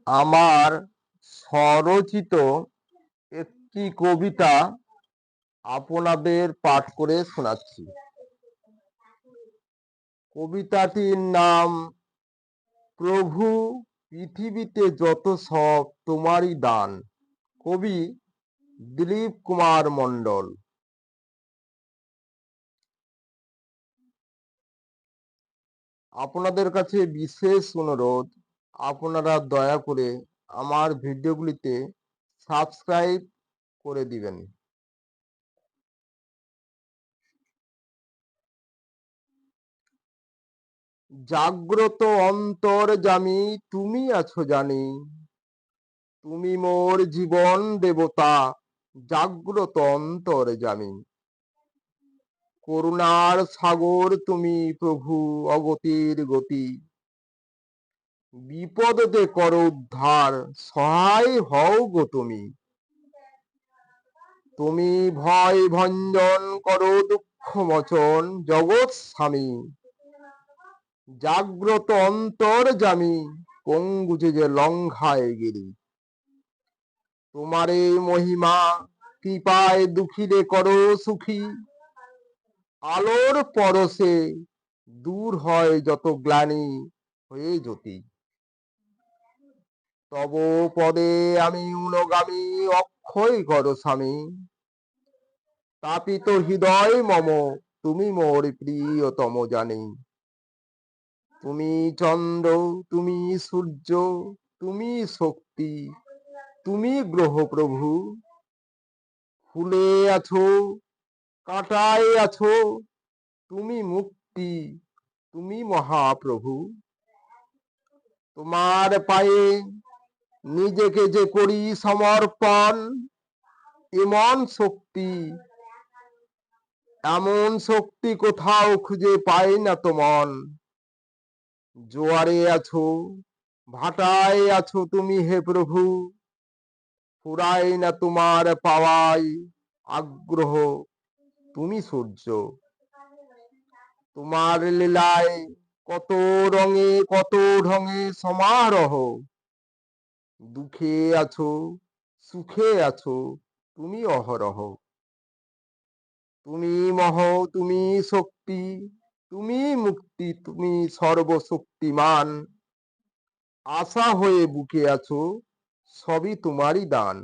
আমার স্বরচিত একটি কবিতা আপনাদের পাঠ করে শোনাচ্ছি। কবিতাটির নাম প্রভু পৃথিবীতে যত সব তোমারই দান। কবি দিলীপ কুমার মণ্ডল। আপনাদের কাছে বিশেষ অনুরোধ, আপনারা দয়া করে আমার ভিডিওগুলিতে সাবস্ক্রাইব করে দিবেন। জাগ্রত অন্তর্যামী তুমি আছো জানি, তুমি মোর জীবন দেবতা, জাগ্রত অন্তর্যামী। করুণার সাগর তুমি প্রভু, অগতির গতি, বিপদতে করো উদ্ধার, সহায় হও গো তুমি। তুমি ভয় ভঞ্জন করো দুঃখ মোচন, জগৎ স্বামী, জাগ্রত অন্তর্যামী, পঙ্গুজে যে লঙ্ঘায় গিরি। তোমারে মহিমা কৃপায় দুঃখীরে করো সুখী, আলোর পরশে দূর হয় যত গ্লানি হয়ে জ্যোতি। তব পদে আমি উনগামী, অক্ষয় কর স্বামী, তাপিত হৃদয় মম, তুমি মোর প্রিয়তম জানি। তুমি চন্দ্র, তুমি সূর্য, তুমি শক্তি, তুমি গ্রহ প্রভু, ফুলে আছো কাঁটায় আছো, তুমি মুক্তি, তুমি মহাপ্রভু। তোমার পায়ে নিজেকে যে করি সমর্পণ, এমন শক্তি কোথাও খুঁজে পাই না তো মন। জোয়ারে আছো, ভাটায় আছো তুমি হে প্রভু, ফুরাই না তোমার পাওয়ায় আগ্রহ, তুমি সূর্য। তোমার লীলায় কত রঙে কত ঢঙে সমারোহ, দুঃখে আছো সুখে আছো তুমি অহরহ। তুমি মহ, তুমি শক্তি, তুমি মুক্তি, তুমি সর্বশক্তিমান, আশা হয়ে বুকে আছো, সবই তোমারই দান।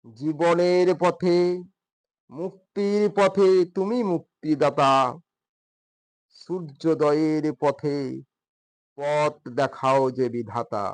জীবনের পথে মুক্তির পথে তুমি মুক্তিদাতা, সূর্যোদয়ের পথে পথ দেখাও যে বিধাতা।